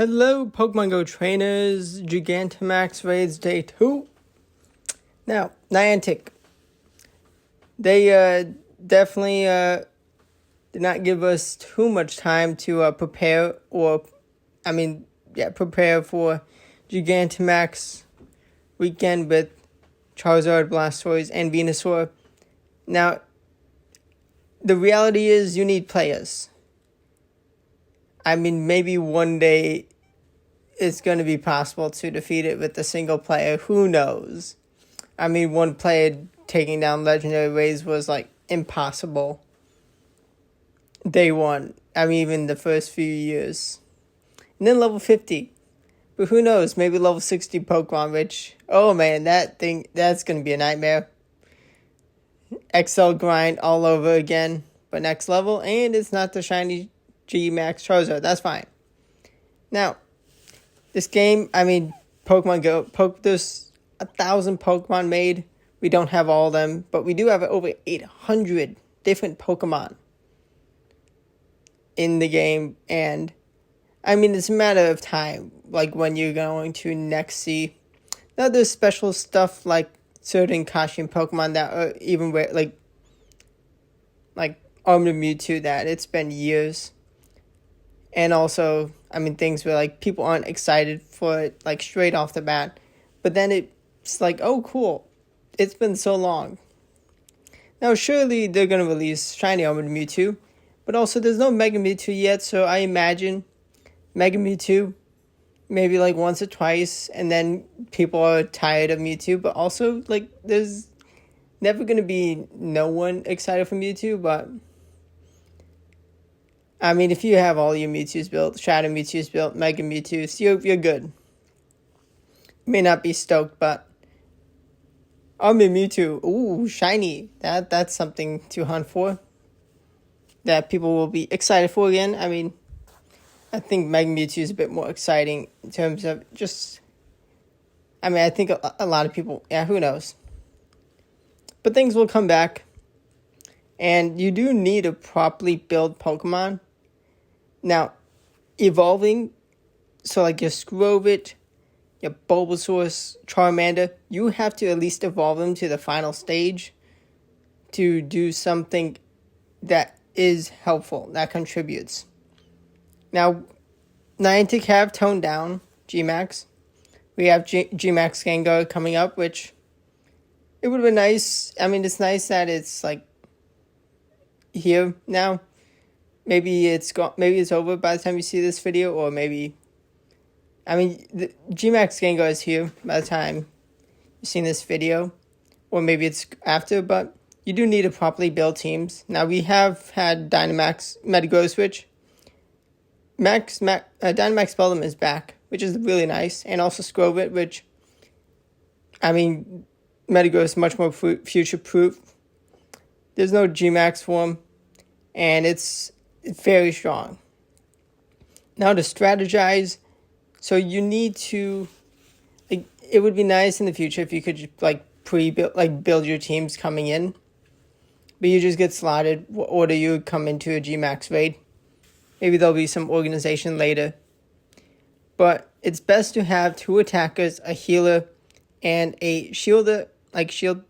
Hello, Pokemon Go trainers. Gigantamax raids day 2. Now, Niantic. They definitely did not give us too much time to prepare prepare for Gigantamax weekend with Charizard, Blastoise, and Venusaur. Now, the reality is you need players. Maybe one day it's going to be possible to defeat it with a single player. Who knows? One player taking down legendary raids was impossible. Day one. Even the first few years. And then level 50. But who knows? Maybe level 60 Pokemon, which, oh man, that's going to be a nightmare. XL grind all over again. But next level, and it's not the shiny G Max Charizard. That's fine. Now, this game, Pokemon Go, there's 1,000 Pokemon made. We don't have all of them, but we do have over 800 different Pokemon in the game. And, it's a matter of time, when you're going to next see. Now, there's special stuff like certain costume Pokemon that are even rare, like Armed Mewtwo, that it's been years. And also, things where, people aren't excited for it, straight off the bat. But then it's oh, cool. It's been so long. Now, surely they're going to release Shiny Armored Mewtwo. But also, there's no Mega Mewtwo yet, so I imagine Mega Mewtwo maybe, once or twice. And then people are tired of Mewtwo. But also, there's never going to be no one excited for Mewtwo, but if you have all your Mewtwo's built, Shadow Mewtwo's built, Mega Mewtwo's, you're good. You may not be stoked, but Mewtwo, ooh, shiny. That's something to hunt for. That people will be excited for again. I think Mega Mewtwo is a bit more exciting in terms of just. I think a lot of people. Yeah, who knows. But things will come back, and you do need to properly build Pokemon. Now, evolving, so your Skrovit, your Bulbasaur, Charmander, you have to at least evolve them to the final stage to do something that is helpful, that contributes. Now, Niantic have toned down G-Max. We have G-Max Gengar coming up, which it would have been nice. It's nice that it's here now. Maybe it's over by the time you see this video, or maybe the G-Max Gengar is here by the time you've seen this video, or maybe it's after, but you do need to properly build teams. Now, we have had Dynamax Metagross switch. Dynamax Beldum is back, which is really nice, and also Skrovit, which, Metagross is much more future-proof. There's no G-Max form, and it's very strong. Now, to strategize, so you need to, it would be nice in the future if you could pre-build, build your teams coming in, but you just get slotted, what order you would come into a G-Max raid. Maybe there'll be some organization later. But it's best to have 2 attackers, a healer, and a shielder, shield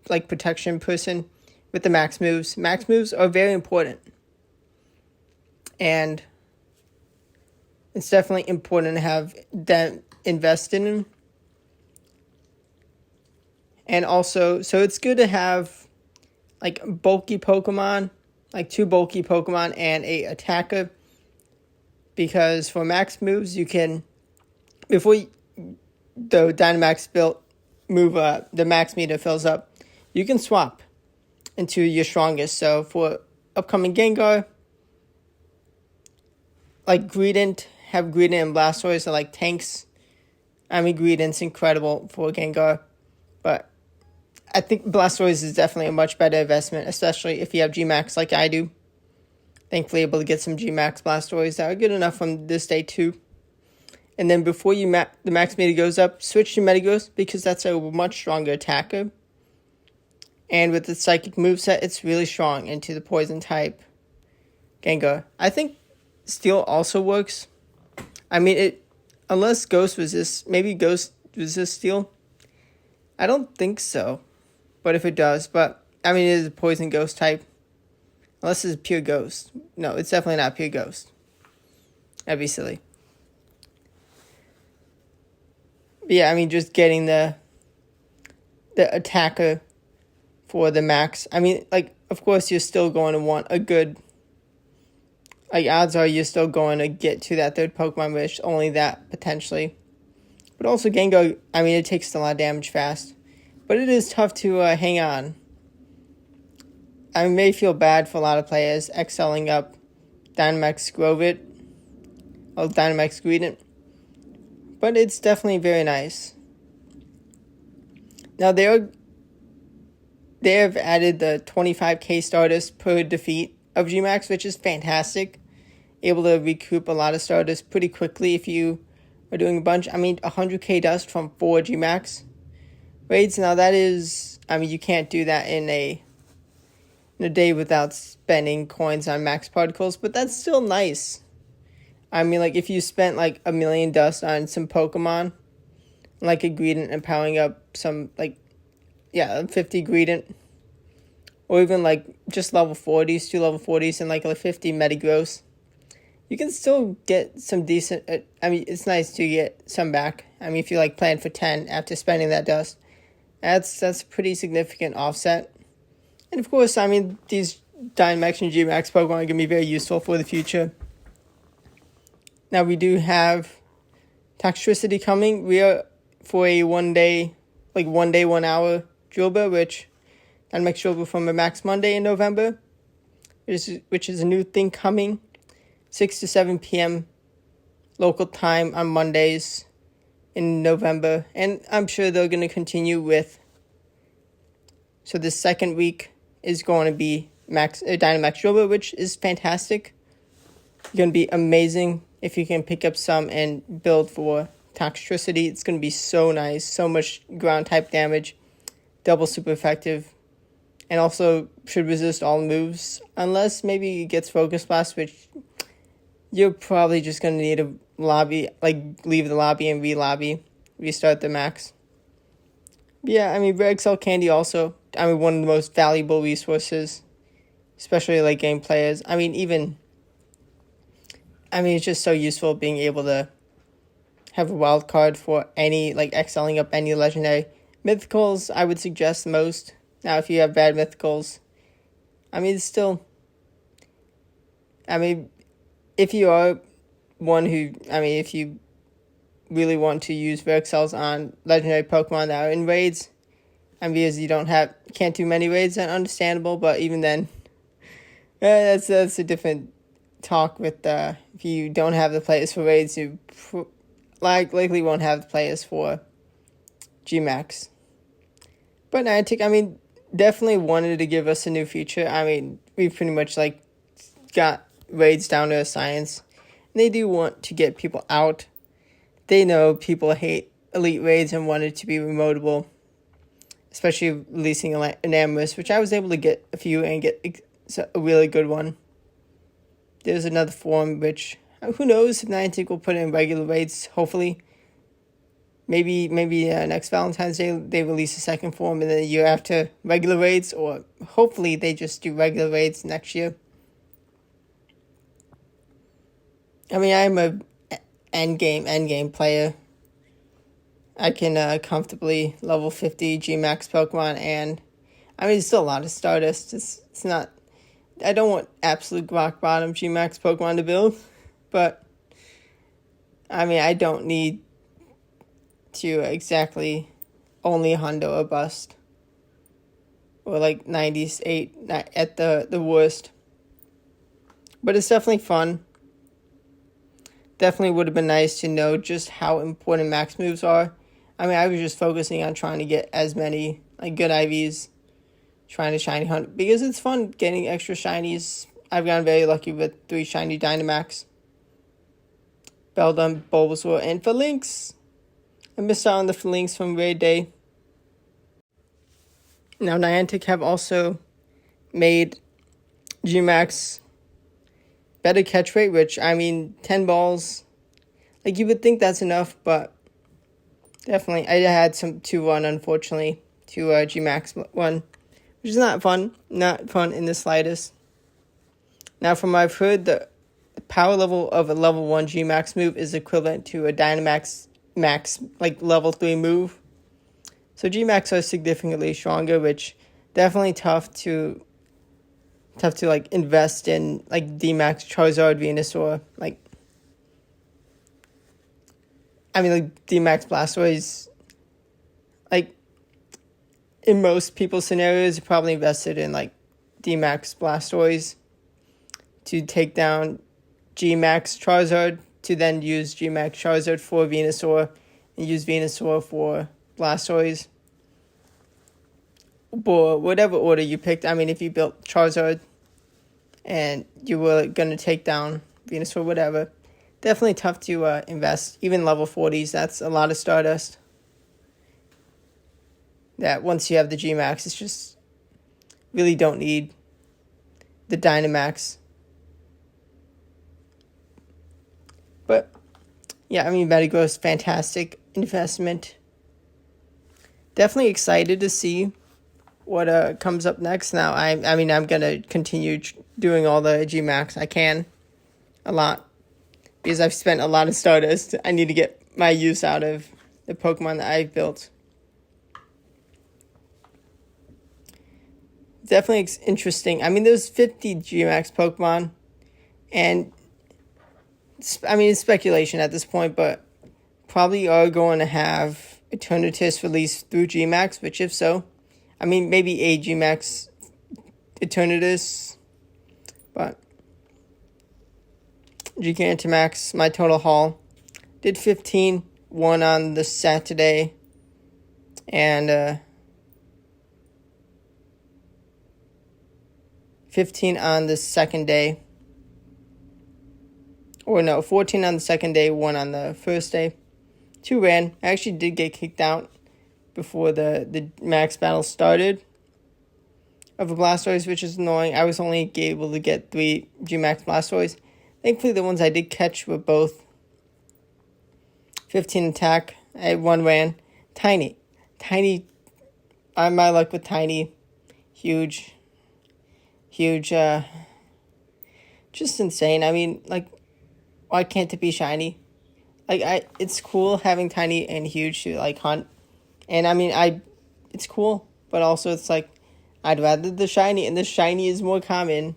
protection person with the max moves. Max moves are very important. And it's definitely important to have them invest in them. And also, so it's good to have bulky Pokemon, 2 bulky Pokemon and a attacker. Because for max moves, you can, before the Dynamax the max meter fills up, you can swap into your strongest. So for upcoming Gengar, Greedent and Blastoise are tanks. Greedent's incredible for Gengar, but I think Blastoise is definitely a much better investment, especially if you have G-Max like I do. Thankfully, able to get some G-Max Blastoise that are good enough from this day too. And then before the max meter goes up, switch to Metagross, because that's a much stronger attacker. And with the Psychic moveset, it's really strong into the Poison type Gengar. I think Steel also works. I mean, unless Ghost resist, maybe Ghost resist Steel. I don't think so, but if it does, but I mean, it is a Poison Ghost type. Unless it's pure Ghost. No, it's definitely not pure Ghost. That'd be silly. But yeah, I mean, just getting the attacker for the max. I mean, like, of course, you're still going to want a good... Like, odds are you're still going to get to that third Pokemon wish. Only that, potentially. But also, Gengar, I mean, it takes a lot of damage fast. But it is tough to hang on. I may feel bad for a lot of players excelling up Dynamax Grovit or Dynamax Greedent, but it's definitely very nice. Now they have added the 25k Stardust per defeat of Gmax, which is fantastic. Able to recoup a lot of Stardust pretty quickly if you are doing a bunch. I mean, 100k dust from 4 Gmax raids. Now that is, I mean, you can't do that in a day without spending coins on max particles, but that's still nice. I mean, like, if you spent, like, 1 million dust on some Pokemon, like a Greedent, and powering up some, like, 50 Greedent, or even, like, just level 40s, 2 level 40s, and, like, a 50 Metagross, you can still get some decent, I mean, it's nice to get some back. I mean, if you, like, plan for 10 after spending that dust, that's a pretty significant offset. And of course, I mean, these Dynamax and Gmax Pokemon are going to be very useful for the future. Now, we do have Toxtricity coming. We are for a 1 day, 1 hour Drilbur, which Dynamax Drilbur from a Max Monday in November, which is a new thing coming. 6 to 7 p.m. local time on Mondays in November. And I'm sure they're going to continue with... So the second week is going to be Dynamax Drilbur, which is fantastic. It's going to be amazing if you can pick up some and build for Toxtricity. It's going to be so nice. So much ground type damage. Double super effective. And also should resist all moves. Unless maybe it gets Focus Blast, which you're probably just going to need a lobby. Like, leave the lobby and re-lobby. Restart the max. Yeah, I mean, Red Cell Candy also, I mean, one of the most valuable resources, especially late game players. I mean, it's just so useful being able to have a wild card for any, like, excelling up any legendary. Mythicals, I would suggest the most. Now, if you have bad mythicals, I mean, it's still, I mean, if you are one who, I mean, if you really want to use Rare Cells on legendary Pokemon that are in raids, and because you can't do many raids, then understandable, but even then, that's a different talk with, if you don't have the players for raids, you likely won't have the players for Gmax. But Niantic, I mean, definitely wanted to give us a new feature. I mean, we pretty much, like, got raids down to a science. And they do want to get people out. They know people hate elite raids and want it to be remotable. Especially releasing an Amorous, which I was able to get a few and get a really good one. There's another form which, who knows if Niantic will put in regular raids, hopefully. Maybe next Valentine's Day they release a second form, and then a year after regular raids, or hopefully they just do regular raids next year. I mean, I'm a endgame player. I can comfortably level 50 Gmax Pokemon, and I mean, it's still a lot of Stardust. It's not, I don't want absolute rock bottom Gmax Pokemon to build, but I mean, I don't need to exactly only Hundo or bust, or like 98 at the worst. But it's definitely fun. Definitely would have been nice to know just how important max moves are. I mean, I was just focusing on trying to get as many like good IVs, trying to shiny hunt, because it's fun getting extra shinies. I've gotten very lucky with 3 shiny Dynamax, Beldum, Bulbasaur, and Phalanx. I missed out on the Phalanx from Raid Day. Now, Niantic have also made Gmax better catch rate, which, I mean, 10 balls, Like, you would think that's enough, but definitely, I had some 2-1, unfortunately, to G-Max 1, which is not fun. Not fun in the slightest. Now, from what I've heard, the power level of a level 1 G-Max move is equivalent to a Dynamax Max, like, level 3 move. So G-Max are significantly stronger, which definitely tough to like invest in, like D-Max, Charizard, Venusaur. Like, I mean, like D-Max Blastoise, like in most people's scenarios, you probably invested in like D-Max Blastoise to take down G-Max Charizard, to then use G-Max Charizard for Venusaur and use Venusaur for Blastoise. But whatever order you picked, I mean, if you built Charizard and you were going to take down Venusaur, whatever, definitely tough to invest. Even level 40s, that's a lot of Stardust. That once you have the G-Max, it's just really don't need the Dynamax. But yeah, I mean, Metagross, fantastic investment. Definitely excited to see what comes up next. Now, I mean, I'm going to continue doing all the G-Max I can. A lot. Because I've spent a lot of Stardust. I need to get my use out of the Pokemon that I've built. Definitely interesting. I mean, there's 50 G-Max Pokemon. And, I mean, it's speculation at this point, but probably are going to have Eternatus released through G-Max, which if so, I mean, maybe a G-Max Eternatus, but Gigantamax, my total haul, did 15, won on the Saturday, and 15 on the second day, or no, 14 on the second day, 1 on the first day. 2 ran. I actually did get kicked out before the max battle started of a Blastoise, which is annoying. I was only able to get 3 G-Max Blastoise. Thankfully, the ones I did catch were both 15 attack. I had 1 ran. Tiny. My luck with Tiny. Huge. Just insane. I mean, like, why can't it be shiny? Like, it's cool having Tiny and Huge to, like, hunt. And, I mean, it's cool. But also, it's like, I'd rather the shiny. And the shiny is more common.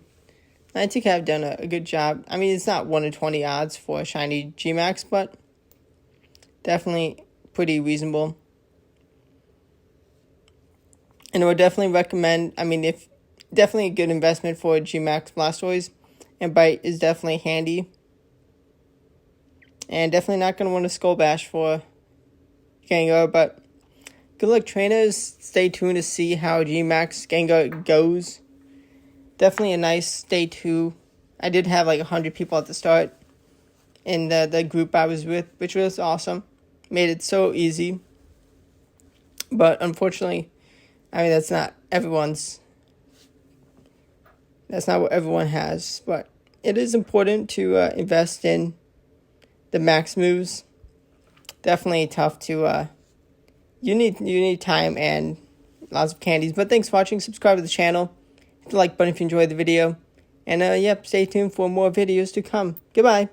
I think I've done a good job. I mean, it's not 1 in 20 odds for a shiny G-Max, but definitely pretty reasonable. And I would definitely recommend, I mean, if definitely a good investment for a G-Max Blastoise. And Bite is definitely handy. And definitely not going to want a Skull Bash for Gengar, but good luck, trainers. Stay tuned to see how G-Max Gengar goes. Definitely a nice day 2. I did have like 100 people at the start in the group I was with, which was awesome. Made it so easy. But unfortunately, I mean, that's not what everyone has. But it is important to invest in the max moves. Definitely tough to you need time and lots of candies. But thanks for watching. Subscribe to the channel. Hit the like button if you enjoyed the video. And, stay tuned for more videos to come. Goodbye.